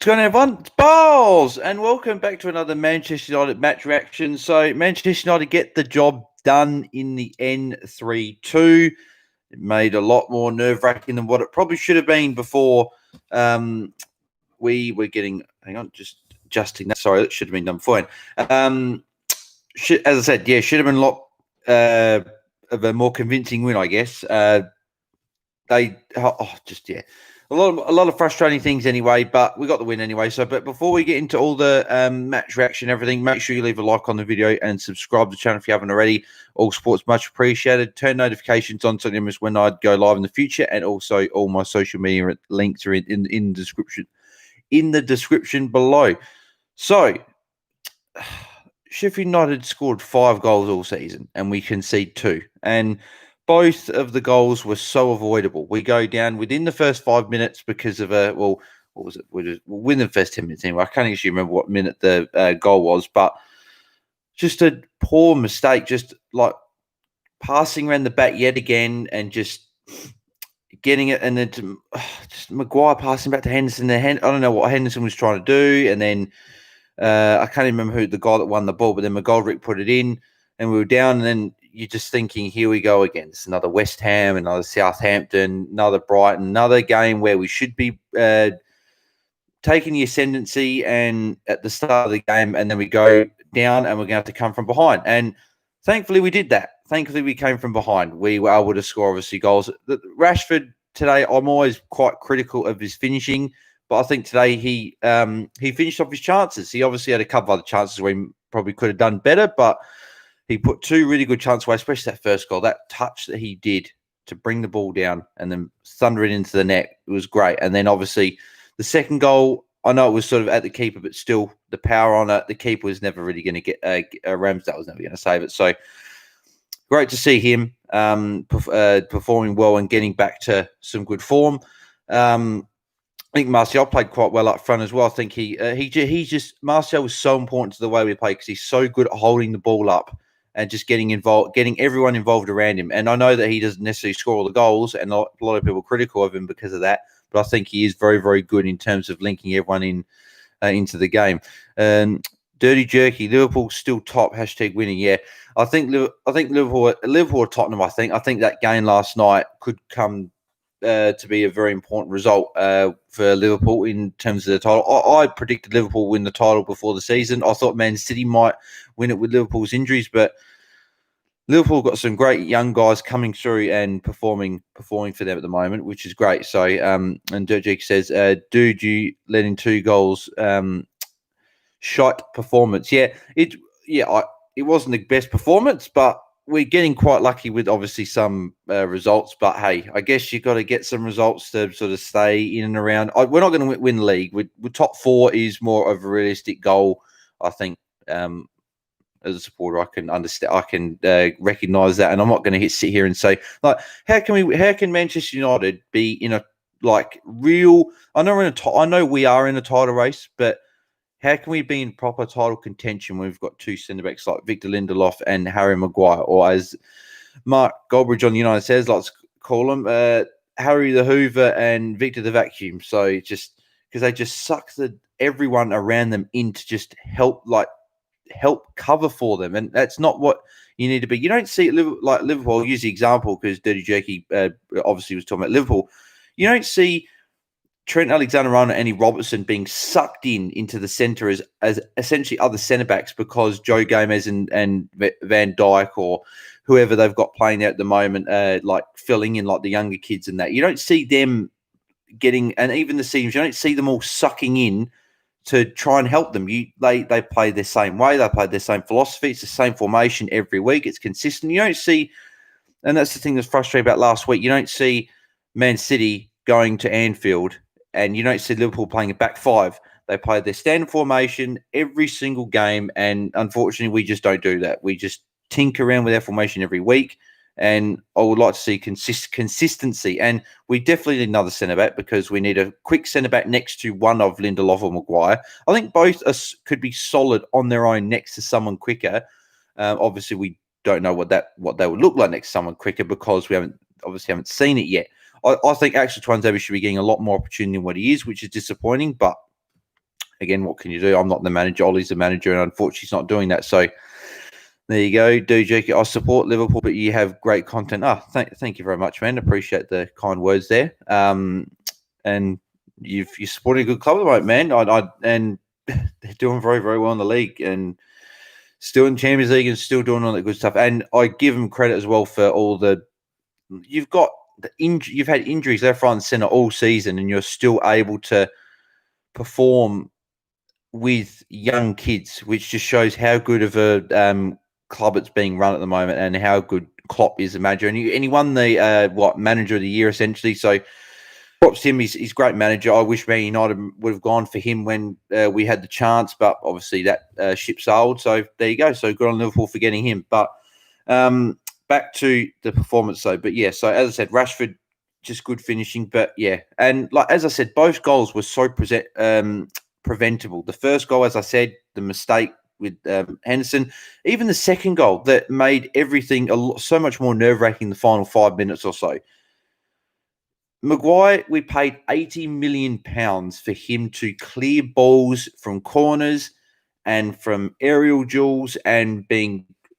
going on, everyone? It's Bowles, and welcome back to another Manchester United match reaction. So, Manchester United get the job done in the end 3-2. It made a lot more nerve-wracking than what it probably should have been before we were getting... Hang on, just adjusting that. Sorry, that should have been done before. As I said, yeah, should have been a lot of a more convincing win, I guess. A lot of frustrating things anyway, but we got the win anyway. So, but before we get into all the match reaction, everything, make sure you leave a like on the video and subscribe to the channel if you haven't already. All support's much appreciated. Turn notifications on so you miss when I go live in the future, and also all my social media links are in the description below. So, Sheffield United scored 5 goals all season, and we conceded 2, and both of the goals were so avoidable. We go down within the first 5 minutes because of what was it? We'll win the first 10 minutes anyway. I can't actually remember what minute the goal was, but just a poor mistake, just like passing around the back yet again and just getting it, and then just Maguire passing back to Henderson. I don't know what Henderson was trying to do, and then I can't even remember who the guy that won the ball, but then McGoldrick put it in, and we were down, and then you're just thinking, here we go again. It's another West Ham, another Southampton, another Brighton, another game where we should be taking the ascendancy and at the start of the game, and then we go down and we're going to have to come from behind. And thankfully we did that. Thankfully we came from behind. We were able to score, obviously, goals. Rashford today, I'm always quite critical of his finishing, but I think today he finished off his chances. He obviously had a couple of other chances where he probably could have done better, but he put 2 really good chances away, especially that first goal. That touch that he did to bring the ball down and then thunder it into the net, it was great. And then obviously the second goal, I know it was sort of at the keeper, but still the power on it. The keeper was never really going to get Ramsdale was never going to save it. So great to see him performing well and getting back to some good form. I think Martial played quite well up front as well. I think Martial was so important to the way we play because he's so good at holding the ball up and just getting everyone involved around him. And I know that he doesn't necessarily score all the goals, and a lot of people are critical of him because of that. But I think he is very, very good in terms of linking everyone in into the game. Dirty Jerky, Liverpool still top, #winning. Yeah, I think Liverpool or Tottenham. I think that game last night could come to be a very important result for Liverpool in terms of the title. I predicted Liverpool win the title before the season. I thought Man City might win it with Liverpool's injuries, but Liverpool got some great young guys coming through and performing for them at the moment, which is great. So, and Dirk says, dude, you let in 2 goals. Shot performance. Yeah, it wasn't the best performance, but we're getting quite lucky with obviously some results. But hey, I guess you've got to get some results to sort of stay in and around. We're not going to win the league. We're top 4 is more of a realistic goal, I think. As a supporter, I can understand. I can recognise that, and I'm not going to sit here and say like, how can Manchester United be in a real? I know we are in a title race, but how can we be in proper title contention when we've got 2 centre backs like Victor Lindelof and Harry Maguire, or as Mark Goldbridge on United says, let's call him Harry the Hoover and Victor the Vacuum. So just because they just suck everyone around them in to just help cover for them, and that's not what you need to be. You don't see it like Liverpool. I'll use the example because Dirty Jerky obviously was talking about Liverpool. You don't see Trent Alexander-Arnold and Andy Robertson being sucked into the centre as essentially other centre backs because Joe Gomez and Van Dijk or whoever they've got playing there at the moment, like filling in like the younger kids and that. You don't see them getting, and even the seniors, you don't see them all sucking in to try and help them. They play the same way. They play the same philosophy. It's the same formation every week. It's consistent. You don't see, and that's the thing that's frustrating about last week. You don't see Man City going to Anfield, and you don't see Liverpool playing a back 5. They play their standard formation every single game, and unfortunately, we just don't do that. We just tinker around with our formation every week, and I would like to see consistency. And we definitely need another centre-back because we need a quick centre-back next to one of Lindelof or Maguire. I think both could be solid on their own next to someone quicker. Obviously, we don't know what they would look like next to someone quicker because we haven't seen it yet. I think actually Tuanzebe should be getting a lot more opportunity than what he is, which is disappointing. But again, what can you do? I'm not the manager. Ollie's the manager, and unfortunately, he's not doing that. So there you go, DJ. I support Liverpool, but you have great content. Thank you very much, man. Appreciate the kind words there. And you're supporting a good club at the moment, man. And they're doing very, very well in the league, and still in Champions League, and still doing all that good stuff. And I give them credit as well for all the you've had injuries left, right, and centre all season, and you're still able to perform with young kids, which just shows how good of a club it's being run at the moment, and how good Klopp is a manager. And he won the manager of the year essentially. So props to him. He's a great manager. I wish Man United would have gone for him when we had the chance, but obviously that ship sailed. So there you go. So good on Liverpool for getting him. But back to the performance though. But yeah, so as I said, Rashford just good finishing. But yeah, and like as I said, both goals were so preventable. The first goal, as I said, the mistake with Henderson, even the second goal that made everything so much more nerve-wracking the final 5 minutes or so. Maguire, we paid £80 million for him to clear balls from corners and from aerial duels and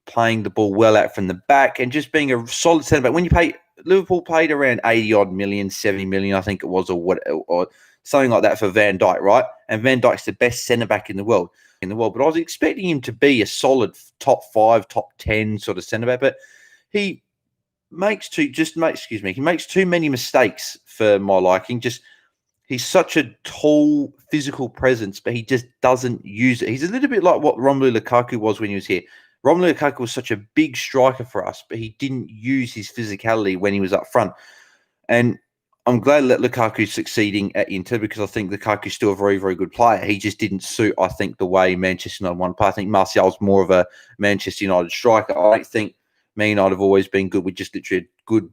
playing the ball well out from the back and just being a solid centre back. When you pay, Liverpool paid around 80 odd million, 70 million, I think it was, or something like that for Van Dijk, right? And Van Dijk's the best centre back in the world. But I was expecting him to be a solid top 5, top 10 sort of centre back, but he makes too many mistakes for my liking. He's such a tall physical presence, but he just doesn't use it. He's a little bit like what Romelu Lukaku was when he was here. Romelu Lukaku was such a big striker for us, but he didn't use his physicality when he was up front. And I'm glad that Lukaku's succeeding at Inter, because I think Lukaku's still a very, very good player. He just didn't suit, I think, the way Manchester United want to play. I think Martial's more of a Manchester United striker. I don't think Man United have always been good with just literally a good,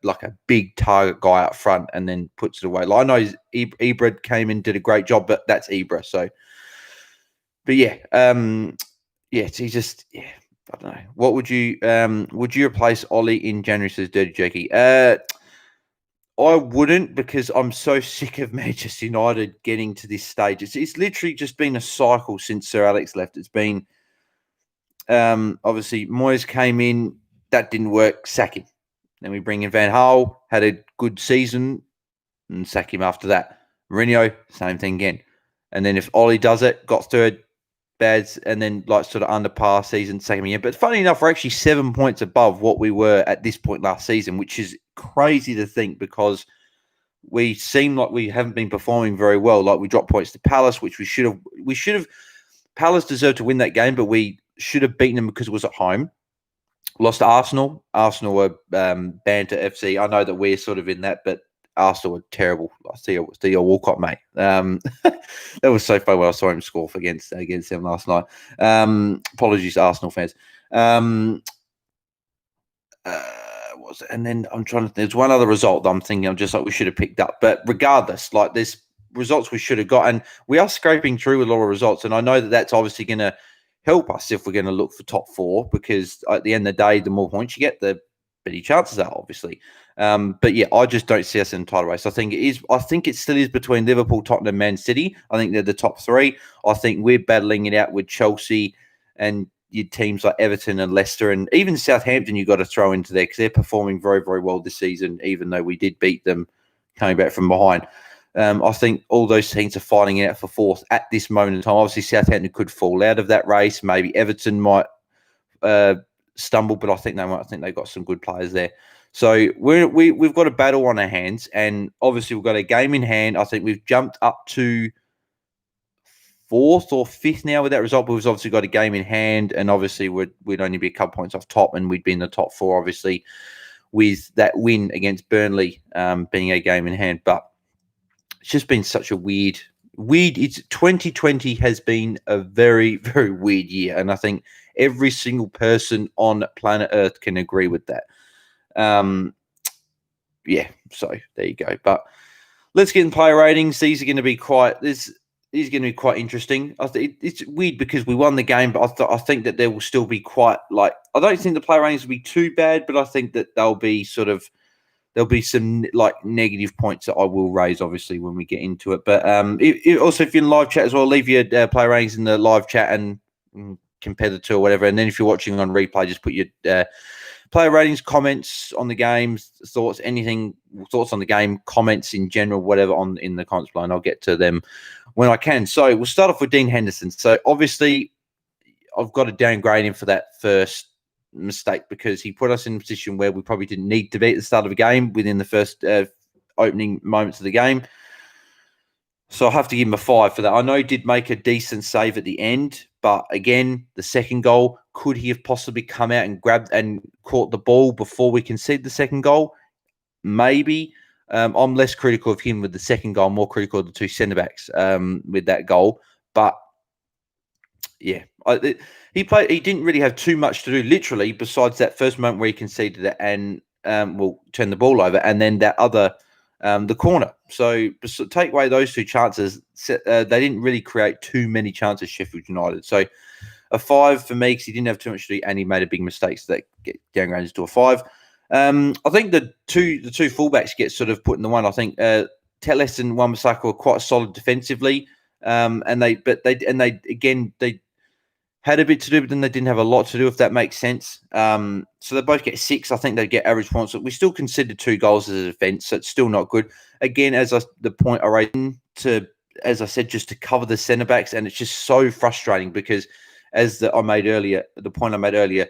like a big target guy up front and then puts it away. Like, I know Ibra came in, did a great job, but that's Ibra. So, but yeah, he just, I don't know. What would you replace Ollie in January, says Dirty Jackie? I wouldn't, because I'm so sick of Manchester United getting to this stage. It's literally just been a cycle since Sir Alex left. It's been, obviously, Moyes came in, that didn't work, sack him. Then we bring in Van Gaal, had a good season, and sack him after that. Mourinho, same thing again. And then if Ollie does it, got third, bads, and then like sort of under par season, sack him again. But funny enough, we're actually 7 points above what we were at this point last season, which is crazy to think, because we seem like we haven't been performing very well. Like, we dropped points to Palace, which we should have. Palace deserved to win that game, but we should have beaten them because it was at home. Lost to Arsenal. Arsenal were banned to FC. I know that we're sort of in that, but Arsenal were terrible. Theo Walcott, mate. That was so funny when I saw him score against them last night. Apologies to Arsenal fans. And then I'm trying to. There's one other result that I'm thinking I'm just like we should have picked up. But regardless, like, there's results we should have got, and we are scraping through with a lot of results. And I know that that's obviously going to help us if we're going to look for top 4, because at the end of the day, the more points you get, the better chances are, obviously. But yeah, I just don't see us in the title race. I think it still is between Liverpool, Tottenham, Man City. I think they're the top 3. I think we're battling it out with Chelsea and your teams like Everton and Leicester, and even Southampton you've got to throw into there, because they're performing very, very well this season, even though we did beat them coming back from behind. I think all those teams are fighting it out for 4th at this moment in time. Obviously, Southampton could fall out of that race. Maybe Everton might stumble, but I think they've got some good players there. So we've got a battle on our hands, and obviously we've got a game in hand. I think we've jumped up to 4th or 5th now with that result, but we've obviously got a game in hand, and obviously we'd only be a couple points off top, and we'd be in the top 4, obviously, with that win against Burnley being a game in hand. But it's just been such a weird. 2020 has been a very, very weird year, and I think every single person on planet Earth can agree with that. So there you go. But let's get in player ratings. These are going to be quite. These are going to be quite interesting. I think it's weird because we won the game, but I think that there will still be quite, like, I don't think the player ratings will be too bad, but I think that they'll be sort of there'll be some like negative points that I will raise, obviously, when we get into it. But also, if you're in live chat as well, leave your player ratings in the live chat and compare the two or whatever. And then if you're watching on replay, just put your player ratings, comments on the games, thoughts on the game, comments in general, whatever in the comments below, and I'll get to them when I can. So we'll start off with Dean Henderson. So obviously, I've got to downgrade him for that first mistake because he put us in a position where we probably didn't need to be at the start of a game within the first opening moments of the game. So I'll have to give him a 5 for that. I know he did make a decent save at the end, but again, the second goal, could he have possibly come out and grabbed and caught the ball before we conceded the second goal? Maybe. I'm less critical of him with the second goal, more critical of the two centre-backs with that goal. But yeah, he didn't really have too much to do, literally, besides that first moment where he conceded it and turned the ball over, and then that other, the corner. So take away those two chances, they didn't really create too many chances, Sheffield United. So a 5 for me because he didn't have too much to do and he made a big mistake, so that get downgraded to a 5. I think the two fullbacks get sort of put in the one. I think Telles and Wan-Bissaka were quite solid defensively, and they had a bit to do, but then they didn't have a lot to do, if that makes sense. So they both get 6. I think they get average points. But we still considered 2 goals as a defence, so it's still not good. Again, the point I raised as I said, just to cover the centre backs, and it's just so frustrating because, the point I made earlier,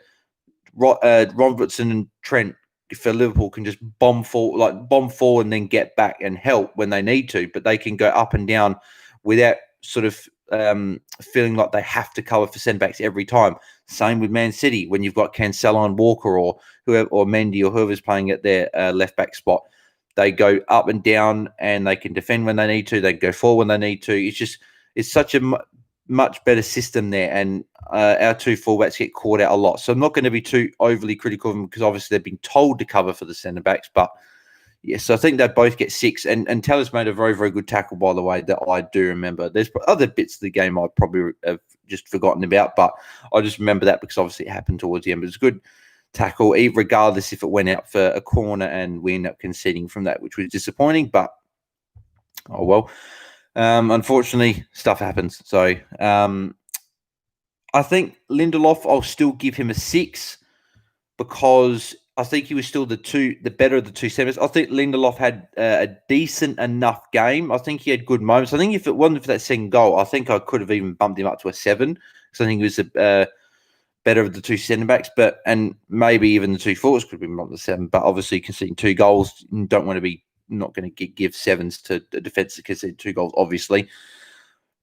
Robertson and Trent for Liverpool can just bomb forward and then get back and help when they need to, but they can go up and down without sort of feeling like they have to cover for centre-backs every time. Same with Man City when you've got Cancelo and Walker or whoever, or Mendy or whoever's playing at their left-back spot. They go up and down and they can defend when they need to. They go forward when they need to. It's such a much better system there, and our two fullbacks get caught out a lot. So I'm not going to be too overly critical of them because obviously they've been told to cover for the centre-backs, but yes, I think they both get 6. And Tellers made a very, very good tackle, by the way, that I do remember. There's other bits of the game I probably have just forgotten about, but I just remember that because obviously it happened towards the end. But it's a good tackle, regardless if it went out for a corner and we ended up conceding from that, which was disappointing. But, oh well. Unfortunately, stuff happens. So I think Lindelof, I'll still give him a 6 because I think he was still the better of the two centres. I think Lindelof had a decent enough game. I think he had good moments. I think if it wasn't for that second goal, I think I could have even bumped him up to a 7 because I think he was better of the two centre-backs, and maybe even the two forwards could have been bumped to 7. But obviously, conceding 2 goals, you don't want to be not going to give 7s to the defence that conceded 2 goals, obviously.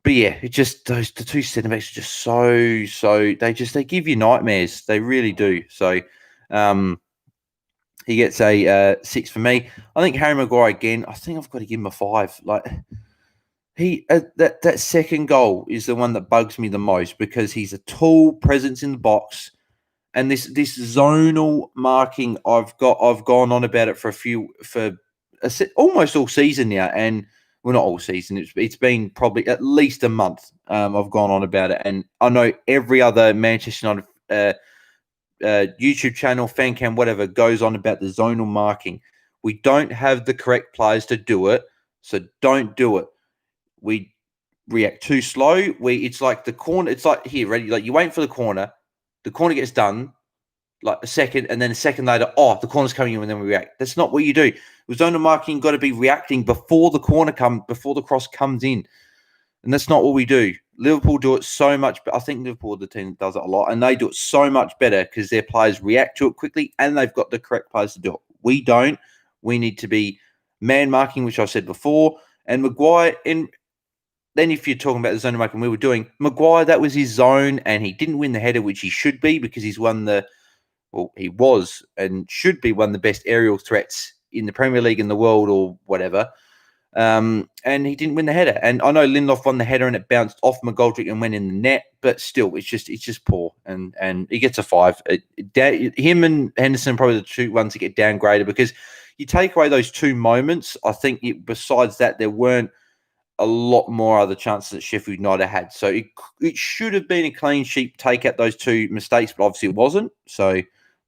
But yeah, it just the two centre-backs are just so they give you nightmares. They really do. So he gets a 6 for me. I think Harry Maguire again. I think I've got to give him a 5. Like that second goal is the one that bugs me the most because he's a tall presence in the box, and this zonal marking I've gone on about it for almost all season now, and well, not all season. It's been probably at least a month. I've gone on about it, and I know every other Manchester United YouTube channel, fan cam, whatever, goes on about the zonal marking. We don't have the correct players to do it, so don't do it. We react too slow. It's like the corner. It's like here, ready? Like you wait for the corner gets done, like a second, and then a second later, the corner's coming in, and then we react. That's not what you do. With zonal marking, got to be reacting before the cross comes in, and that's not what we do. Liverpool do it so much, but I think Liverpool, the team that does it a lot, and they do it so much better because their players react to it quickly, and they've got the correct players to do it. We don't. We need to be man marking, which I said before, and Maguire. And then if you're talking about the zone marking we were doing, Maguire, that was his zone, and he didn't win the header, which he should be because he was and should be one of the best aerial threats in the Premier League, in the world, or whatever. And he didn't win the header. And I know Lindelof won the header and it bounced off McGoldrick and went in the net, but still, it's just poor. And he gets a 5. Him and Henderson are probably the 2 ones that get downgraded because you take away those 2 moments. I think besides that, there weren't a lot more other chances that Sheffield United had. So it should have been a clean sheet, take out those 2 mistakes, but obviously it wasn't. So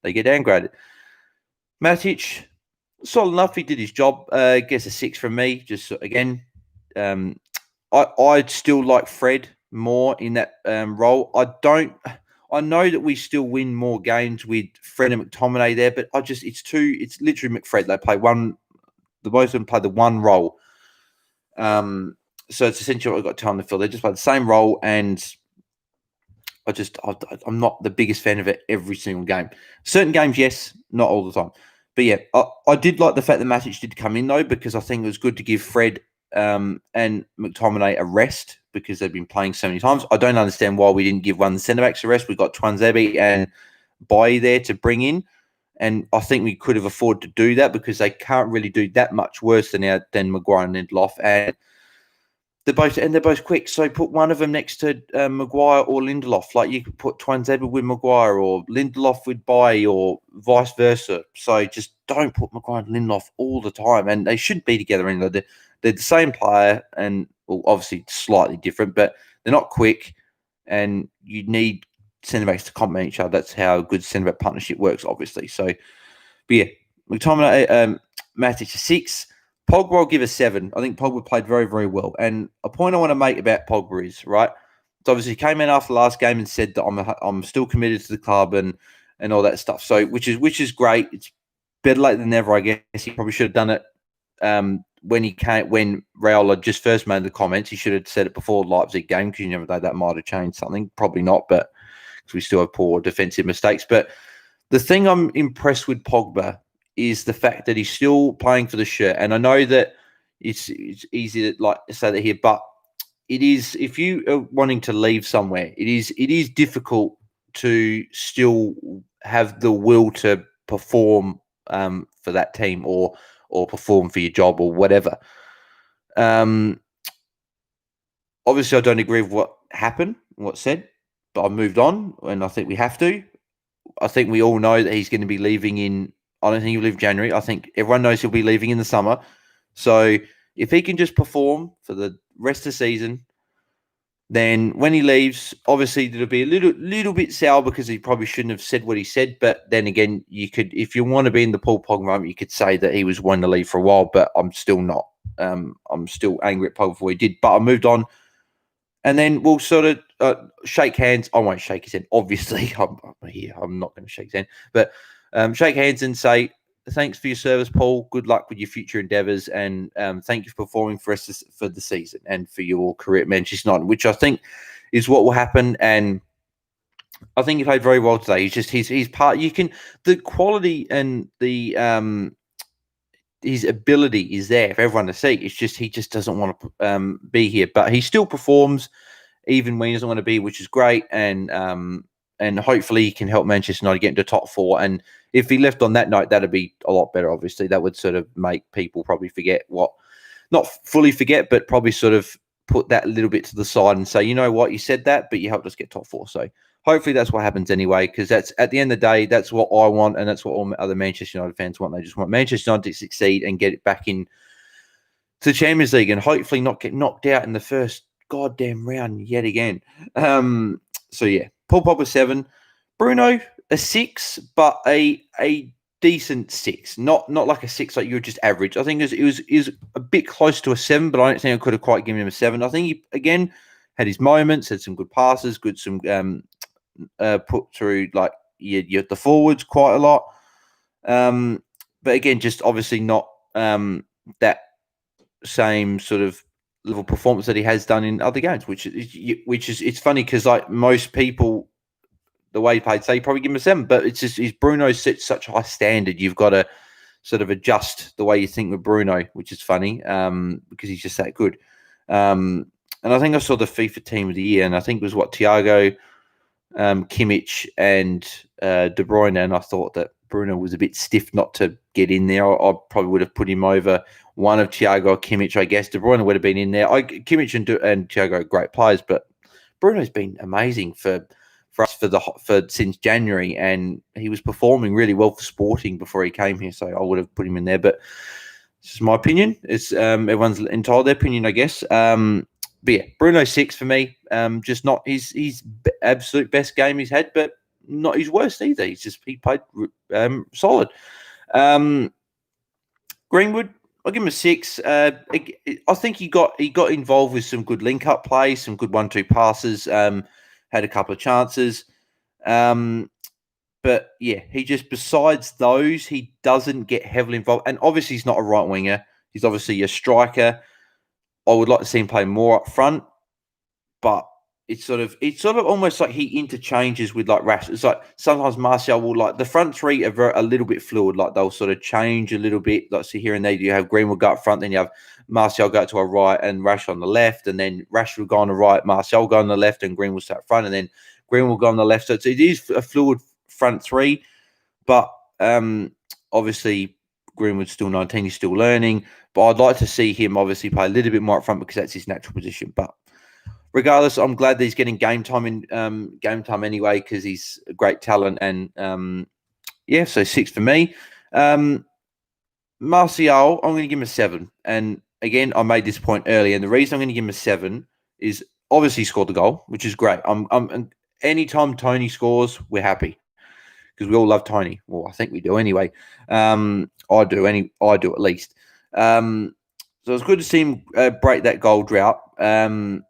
they get downgraded. Matic, solid enough. He did his job. Gets a 6 from me. Just again, I'd still like Fred more in that role. I know that we still win more games with Fred and McTominay there, but it's literally McFred. They play one. The both of them play the one role. So it's essentially what I've got time to fill. They just play the same role, and I'm not the biggest fan of it every single game. Certain games, yes, not all the time. But yeah, I did like the fact that Matic did come in though, because I think it was good to give Fred and McTominay a rest because they've been playing so many times. I don't understand why we didn't give one of the centre backs a rest. We got Twanzebe and Bailly there to bring in, and I think we could have afforded to do that because they can't really do that much worse than Maguire and Lindelof, and they're both quick. So put one of them next to Maguire or Lindelof. Like you could put Twanzebe with Maguire or Lindelof with Bailly or vice versa. So just don't put Maguire and Lindelof all the time, and they shouldn't be together anyway. They're the same player, and well, obviously slightly different, but they're not quick, and you need centre backs to complement each other. That's how a good centre back partnership works, obviously. So, but yeah, McTominay, Matic a 6. Pogba, I'll give a 7. I think Pogba played very, very well. And a point I want to make about Pogba is, right, so obviously he came in after the last game and said that I'm still committed to the club and all that stuff. So which is great. It's better late than never, I guess. He probably should have done it when Raiola just first made the comments. He should have said it before the Leipzig game because you never know, that might have changed something. Probably not, but because we still have poor defensive mistakes. But the thing I'm impressed with Pogba is the fact that he's still playing for the shirt. And I know that it's easy to say that here, but it is, if you are wanting to leave somewhere, it is difficult to still have the will to perform for that team or perform for your job or whatever. Obviously, I don't agree with what happened, what's said, but I've moved on, and I think we have to. I think we all know that he's going to be leaving in. I don't think he'll leave January. I think everyone knows he'll be leaving in the summer. So if he can just perform for the rest of the season, then when he leaves, obviously it'll be a little bit sour because he probably shouldn't have said what he said. But then again, you could, if you want to be in the Paul Pogba moment, you could say that he was wanting to leave for a while. But I'm still not. I'm still angry at Pogba for what he did. But I moved on. And then we'll sort of shake hands. I won't shake his hand, obviously. I'm here. I'm not going to shake his hand. But shake hands and say, thanks for your service, Paul. Good luck with your future endeavours. And thank you for performing for us for the season and for your career at Manchester United, which I think is what will happen. And I think he played very well today. He's just his part. You can, the quality and the his ability is there for everyone to see. It's just he just doesn't want to be here, but he still performs even when he doesn't want to be, which is great. And hopefully he can help Manchester United get into top 4. And if he left on that note, that'd be a lot better. Obviously, that would sort of make people probably forget not fully forget, but probably sort of put that a little bit to the side and say, you know what, you said that, but you helped us get top 4. So hopefully that's what happens anyway, because that's, at the end of the day, that's what I want, and that's what all other Manchester United fans want. They just want Manchester United to succeed and get it back in to the Champions League, and hopefully not get knocked out in the first goddamn round yet again. So yeah, Paul Pogba 7, Bruno a 6, but a decent 6, not like a 6 like you were just average. I think it was a bit close to a 7, but I don't think I could have quite given him a 7. I think he again had his moments, had some good passes, some put through, like you had the forwards quite a lot. But again, just obviously not that same sort of level performance that he has done in other games, which is it's funny because like most people, the way he played, say, probably give him a 7, but it's just Bruno sets such a high standard. You've got to sort of adjust the way you think with Bruno, which is funny because he's just that good. And I think I saw the FIFA Team of the Year, and I think it was Thiago, Kimmich, and De Bruyne, and I thought that Bruno was a bit stiff not to get in there. I probably would have put him over one of Thiago or Kimmich, I guess. De Bruyne would have been in there. Kimmich and Thiago are great players, but Bruno's been amazing for us for since January, and he was performing really well for Sporting before he came here. So I would have put him in there, but this is my opinion. It's everyone's entitled their opinion, I guess. But yeah, Bruno 6 for me. Just not his absolute best game he's had, but not his worst either. He played solid. Greenwood, I'll give him a 6. I think he got involved with some good link-up play, some good 1-2 passes, had a couple of chances. But yeah, he just, besides those, he doesn't get heavily involved. And obviously, he's not a right winger. He's obviously a striker. I would like to see him play more up front, but it's sort of almost like he interchanges with like Rash. It's like sometimes Martial will, like, the front three are a little bit fluid. Like they'll sort of change a little bit. Like, so here and there, you have Greenwood go up front, then you have Martial go to our right and Rash on the left, and then Rash will go on the right, Martial go on the left, and Greenwood start front, and then Greenwood will go on the left. So it is a fluid front three, but obviously Greenwood's still 19, he's still learning. But I'd like to see him obviously play a little bit more up front because that's his natural position. But regardless, I'm glad that he's getting game time anyway because he's a great talent. And yeah, so 6 for me. Martial, I'm going to give him a 7. And again, I made this point earlier, and the reason I'm going to give him a 7 is obviously he scored the goal, which is great. Anytime Tony scores, we're happy because we all love Tony. Well, I think we do anyway. I do at least. So it's good to see him break that goal drought. Now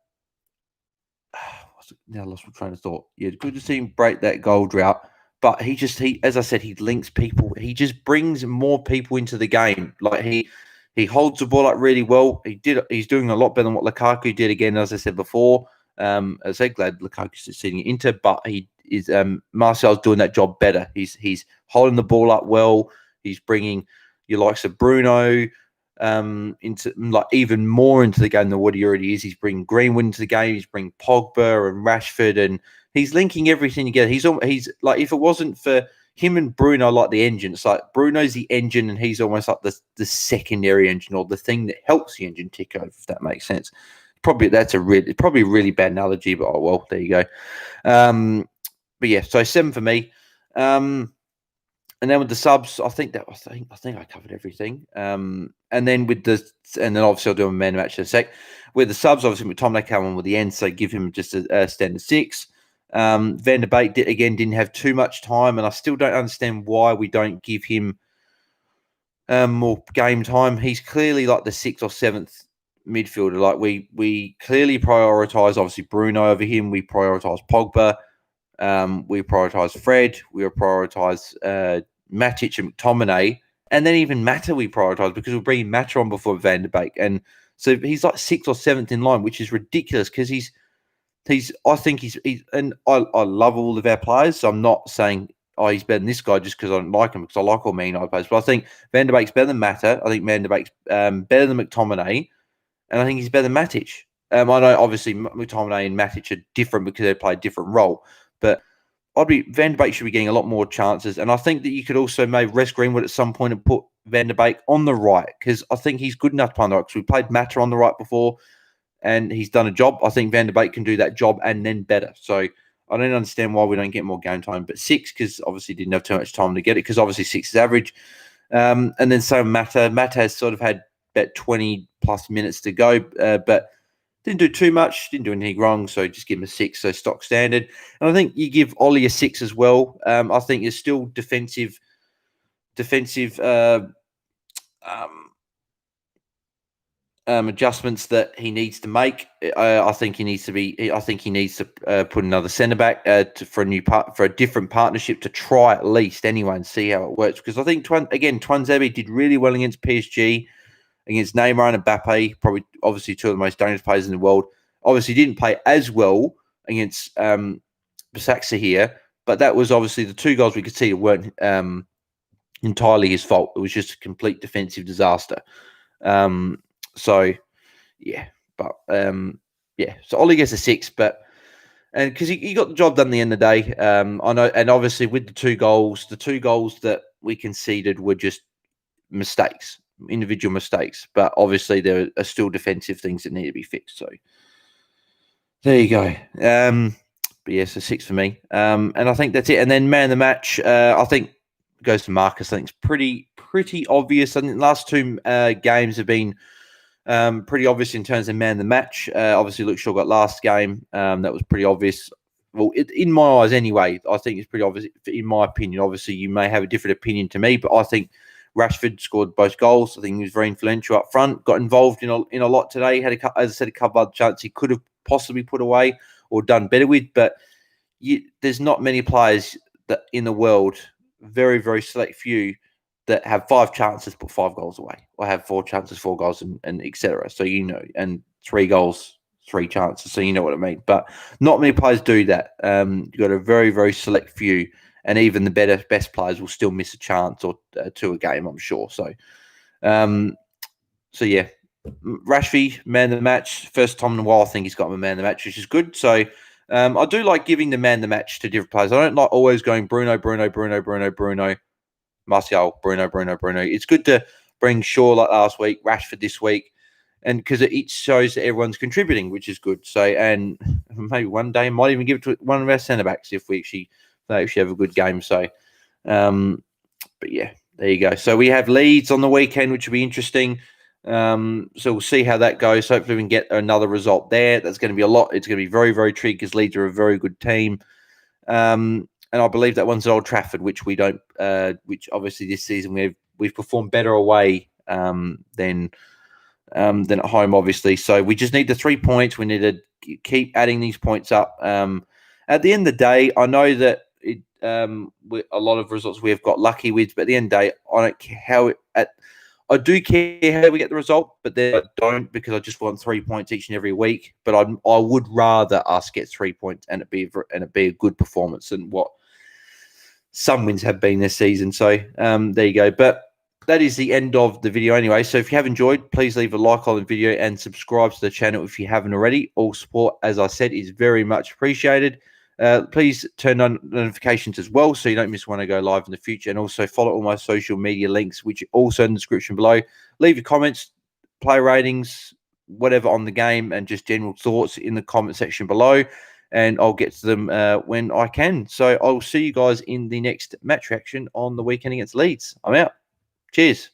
I lost my train of thought. Yeah, it's good to see him break that goal drought. But he, as I said, he links people. He just brings more people into the game. Like he holds the ball up really well. He's doing a lot better than what Lukaku did. Again, as I said before. As I said, glad Lukaku's succeeding at Inter, but he is Martial's doing that job better. He's holding the ball up well. He's bringing your likes of Bruno into, like, even more into the game than what he already is. He's bringing Greenwood into the game. He's bringing Pogba and Rashford, and he's linking everything together. He's like, if it wasn't for him and Bruno, like the engine, it's like Bruno's the engine, and he's almost like the secondary engine, or the thing that helps the engine tick over. If that makes sense. Probably probably a really bad analogy, but oh well, there you go. But yeah, so 7 for me. And then with the subs, I think I covered everything. And then obviously I'll do a man match in a sec. With the subs, obviously McTominay came on with the end, so give him just a standard 6. Van der Beek didn't have too much time, and I still don't understand why we don't give him more game time. He's clearly like the 6th or 7th midfielder. Like we clearly prioritize obviously Bruno over him. We prioritize Pogba. We prioritize Fred. We prioritize Matic and McTominay, and then even Mata we prioritize because we're bringing Mata on before Van der Beek, and so he's like 6th or 7th in line, which is ridiculous because I think he's and I love all of our players, so I'm not saying he's better than this guy just because I don't like him, because I like all Man United players, but I think Van der Beek's better than Mata. I think Van der Beek's better than McTominay. And I think he's better than Matic. I know obviously McTominay and Matic are different because they play a different role. But Van der Beek should be getting a lot more chances. And I think that you could also maybe rest Greenwood at some point and put Van der Beek on the right, because I think he's good enough to play on the right. Because we played Mata on the right before, and he's done a job. I think Van der Beek can do that job and then better. So I don't understand why we don't get more game time. But 6, because obviously didn't have too much time to get it, because obviously 6 is average. And then so Mata has sort of had about 20 plus minutes to go, but didn't do too much, didn't do anything wrong, so just give him a 6, so stock standard. And I think you give Ollie a 6 as well. I think there's still defensive adjustments that he needs to make. I think he needs to put another centre back for a different partnership to try at least anyway and see how it works. Because I think Tuanzebe did really well against PSG, against Neymar and Mbappe, probably obviously 2 of the most dangerous players in the world. Obviously didn't play as well against Basaksehir here, but that was obviously the 2 goals we could see weren't entirely his fault. It was just a complete defensive disaster. So yeah, but yeah, so Ollie gets a 6, but because he got the job done at the end of the day. I know, and obviously with the two goals that we conceded were just mistakes, individual mistakes, but obviously there are still defensive things that need to be fixed. So there you go. But yeah, so 6 for me. And I think that's it. And then man of the match, I think goes to Marcus. I think it's pretty obvious. I think the last 2 games have been pretty obvious in terms of man of the match. Obviously, Luke Shaw got last game. That was pretty obvious. Well, in my eyes anyway, I think it's pretty obvious, in my opinion. Obviously, you may have a different opinion to me, but I think Rashford scored both goals. I think he was very influential up front. Got involved in a lot today. Had as I said, a couple of chances he could have possibly put away or done better with. But there's not many players that in the world, very very select few, that have 5 chances put 5 goals away, or have 4 chances 4 goals and etc. So and 3 goals 3 chances. So you know what I mean. But not many players do that. You've got a very very select few. And even the best players will still miss a chance or 2 a game, I'm sure. So, yeah, Rashford, man of the match. First time in a while, I think he's got him a man of the match, which is good. So, I do like giving the man of the match to different players. I don't like always going Bruno, Martial, Bruno. It's good to bring Shaw like last week, Rashford this week, and because it shows that everyone's contributing, which is good. So, and maybe one day I might even give it to one of our centre backs if we actually have a good game. So, but yeah, there you go. So we have Leeds on the weekend, which will be interesting. So we'll see how that goes. Hopefully we can get another result there. That's going to be a lot. It's going to be very, very tricky because Leeds are a very good team. And I believe that one's at Old Trafford, which we don't. Which obviously this season we've performed better away than at home, obviously. So we just need the 3 points. We need to keep adding these points up. At the end of the day, I know that a lot of results we have got lucky with, but at the end of the day, I don't care how I do care how we get the result, but then I don't, because I just want 3 points each and every week. But I would rather us get 3 points and it be a good performance than what some wins have been this season. So there you go. But that is the end of the video anyway. So if you have enjoyed, please leave a like on the video and subscribe to the channel if you haven't already. All support, as I said, is very much appreciated. Please turn on notifications as well so you don't miss when I go live in the future. And also follow all my social media links, which are also in the description below. Leave your comments, play ratings, whatever on the game, and just general thoughts in the comment section below. And I'll get to them when I can. So I'll see you guys in the next match reaction on the weekend against Leeds. I'm out. Cheers.